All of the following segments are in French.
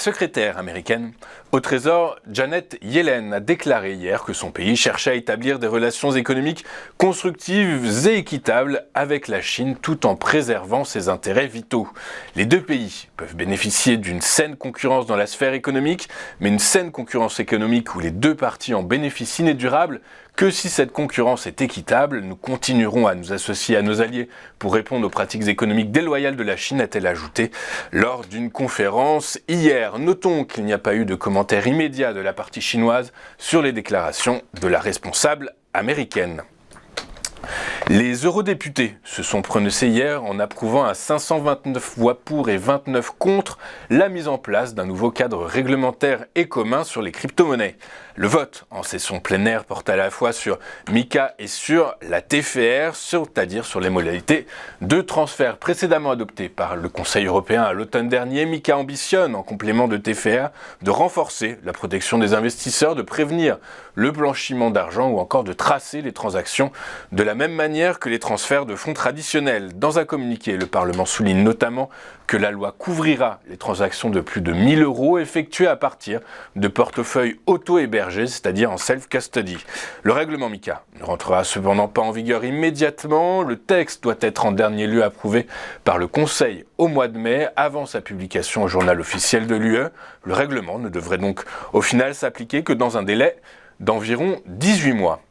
secrétaire américaine au Trésor, Janet Yellen, a déclaré hier que son pays cherchait à établir des relations économiques constructives et équitables avec la Chine tout en préservant ses intérêts vitaux. Les deux pays peuvent bénéficier d'une saine concurrence dans la sphère économique, mais une saine concurrence économique où les deux parties en bénéficient n'est durable que si cette concurrence est équitable. Nous continuerons à nous associer à nos alliés pour répondre aux pratiques économiques déloyales de la Chine, a-t-elle ajouté lors d'une conférence hier. Notons qu'il n'y a pas eu de commentaire immédiat de la partie chinoise sur les déclarations de la responsable américaine. Les eurodéputés se sont prononcés hier en approuvant à 529 voix pour et 29 contre la mise en place d'un nouveau cadre réglementaire et commun sur les crypto-monnaies. Le vote en session plénière porte à la fois sur MiCA et sur la TFR, c'est-à-dire sur les modalités de transfert précédemment adoptées par le Conseil européen à l'automne dernier. MiCA ambitionne, en complément de TFR, de renforcer la protection des investisseurs, de prévenir le blanchiment d'argent ou encore de tracer les transactions de la même manière que les transferts de fonds traditionnels. Dans un communiqué, le Parlement souligne notamment que la loi couvrira les transactions de plus de 1 000 € effectuées à partir de portefeuilles auto-hébergés, c'est-à-dire en self-custody. Le règlement MiCA ne rentrera cependant pas en vigueur immédiatement. Le texte doit être en dernier lieu approuvé par le Conseil au mois de mai, avant sa publication au journal officiel de l'UE. Le règlement ne devrait donc au final s'appliquer que dans un délai d'environ 18 mois.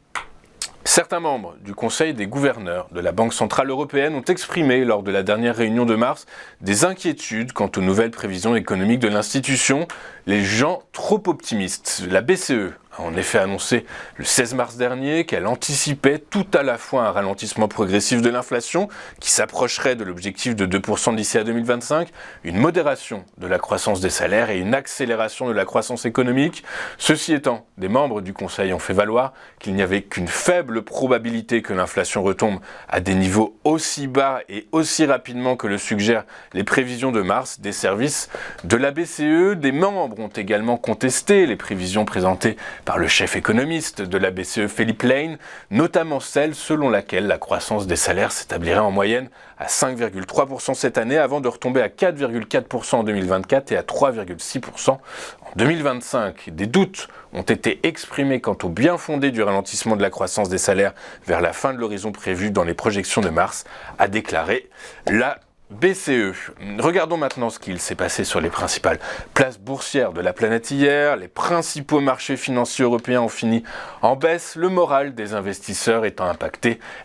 Certains membres du Conseil des gouverneurs de la Banque centrale européenne ont exprimé lors de la dernière réunion de mars des inquiétudes quant aux nouvelles prévisions économiques de l'institution, les jugeant trop optimistes. La BCE a en effet annoncé le 16 mars dernier qu'elle anticipait tout à la fois un ralentissement progressif de l'inflation qui s'approcherait de l'objectif de 2% d'ici à 2025, une modération de la croissance des salaires et une accélération de la croissance économique. Ceci étant, des membres du Conseil ont fait valoir qu'il n'y avait qu'une faible probabilité que l'inflation retombe à des niveaux aussi bas et aussi rapidement que le suggèrent les prévisions de mars des services de la BCE. Des membres ont également contesté les prévisions présentées par le chef économiste de la BCE, Philip Lane, notamment celle selon laquelle la croissance des salaires s'établirait en moyenne à 5,3% cette année avant de retomber à 4,4% en 2024 et à 3,6% en 2025. Des doutes ont été exprimés quant au bien fondé du ralentissement de la croissance des salaires vers la fin de l'horizon prévu dans les projections de mars, a déclaré la BCE. Regardons maintenant ce qu'il s'est passé sur les principales places boursières de la planète hier. Les principaux marchés financiers européens ont fini en baisse, le moral des investisseurs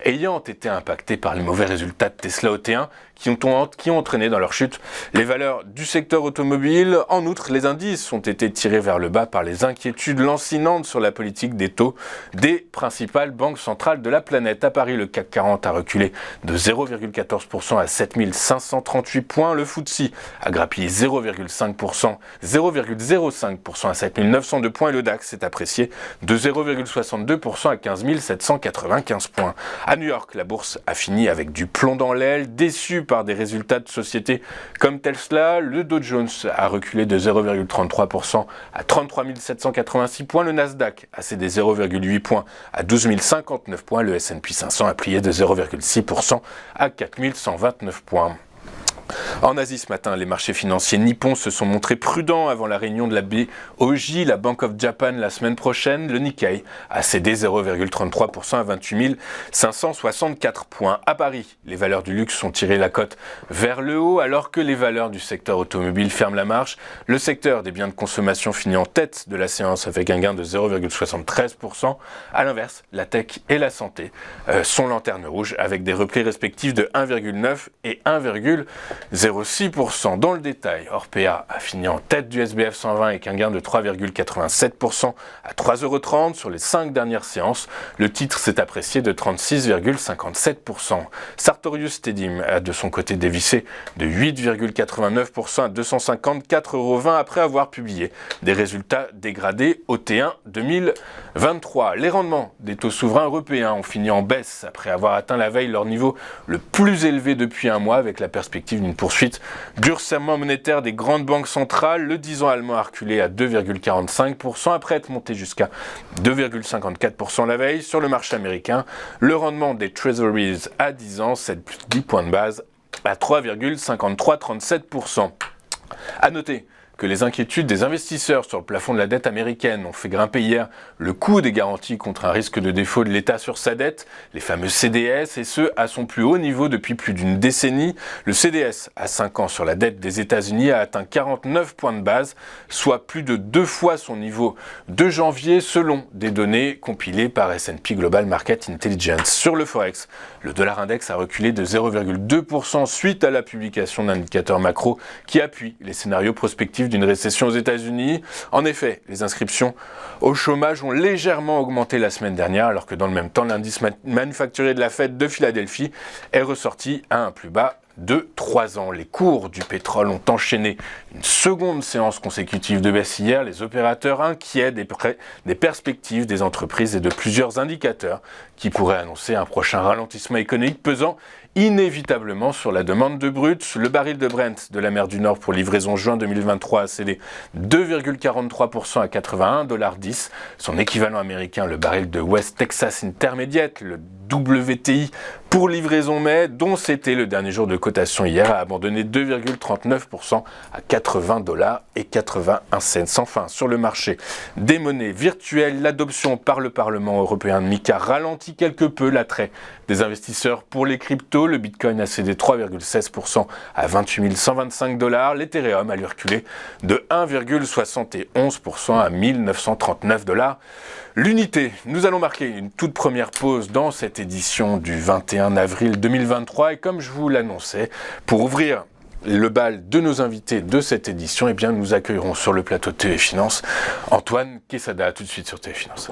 ayant été impacté par les mauvais résultats de Tesla au T1 qui ont entraîné dans leur chute les valeurs du secteur automobile. En outre, les indices ont été tirés vers le bas par les inquiétudes lancinantes sur la politique des taux des principales banques centrales de la planète. À Paris, le CAC 40 a reculé de 0,14% à 7538 points. Le FTSE a grappillé 0,05% à 7902 points et le DAX s'est apprécié de 0,62% à 15 795 points. À New York, la bourse a fini avec du plomb dans l'aile, déçu par des résultats de sociétés comme Tesla. Le Dow Jones a reculé de 0,33% à 33 786 points. Le Nasdaq a cédé 0,8 points à 12 059 points. Le S&P 500 a plié de 0,6% à 4 129 points. En Asie ce matin, les marchés financiers nippons se sont montrés prudents avant la réunion de la BOJ, la Bank of Japan, la semaine prochaine. Le Nikkei a cédé 0,33% à 28 564 points. À Paris, les valeurs du luxe ont tiré la cote vers le haut alors que les valeurs du secteur automobile ferment la marche. Le secteur des biens de consommation finit en tête de la séance avec un gain de 0,73%. À l'inverse, la tech et la santé sont lanternes rouges avec des replis respectifs de 1,9 et 1,06%. Dans le détail, Orpea a fini en tête du SBF 120 avec un gain de 3,87% à 3,30 € sur les 5 dernières séances. Le titre s'est apprécié de 36,57%. Sartorius Stedim a de son côté dévissé de 8,89% à 254,20 € après avoir publié des résultats dégradés au T1 2023. Les rendements des taux souverains européens ont fini en baisse après avoir atteint la veille leur niveau le plus élevé depuis un mois avec la perspective d'une poursuite du resserrement monétaire des grandes banques centrales. Le 10 ans allemand a reculé à 2,45% après être monté jusqu'à 2,54% la veille. Sur le marché américain, le rendement des Treasuries à 10 ans cède plus de 10 points de base à 3,5337%. À noter que les inquiétudes des investisseurs sur le plafond de la dette américaine ont fait grimper hier le coût des garanties contre un risque de défaut de l'État sur sa dette, les fameux CDS, et ce à son plus haut niveau depuis plus d'une décennie. Le CDS à 5 ans sur la dette des États-Unis a atteint 49 points de base, soit plus de 2 fois son niveau de janvier selon des données compilées par S&P Global Market Intelligence. Sur le Forex, le dollar index a reculé de 0,2% suite à la publication d'indicateurs macro qui appuient les scénarios prospectifs d'une récession aux États-Unis. En effet, les inscriptions au chômage ont légèrement augmenté la semaine dernière, alors que dans le même temps, l'indice manufacturier de la Fed de Philadelphie est ressorti à un plus bas de 3 ans. Les cours du pétrole ont enchaîné une seconde séance consécutive de baisse hier. Les opérateurs inquiets des perspectives des entreprises et de plusieurs indicateurs qui pourraient annoncer un prochain ralentissement économique pesant inévitablement sur la demande de brut. Le baril de Brent de la mer du Nord pour livraison juin 2023 a cédé 2,43% à 81,10 $. Son équivalent américain, le baril de West Texas Intermediate, le WTI pour livraison mai, dont c'était le dernier jour de cotation hier, a abandonné 2,39% à 80,81 $. Enfin, sur le marché des monnaies virtuelles, l'adoption par le Parlement européen de MiCA ralentit quelque peu l'attrait des investisseurs pour les cryptos. Le Bitcoin a cédé 3,16% à 28 125 $. L'Ethereum a lui reculé de 1,71% à 1939 $. L'unité, nous allons marquer une toute première pause dans cette édition du 21 avril 2023 et comme je vous l'annonçais, pour ouvrir le bal de nos invités de cette édition, eh bien nous accueillerons sur le plateau de TV Finance Antoine Quesada. Tout de suite sur TV Finance.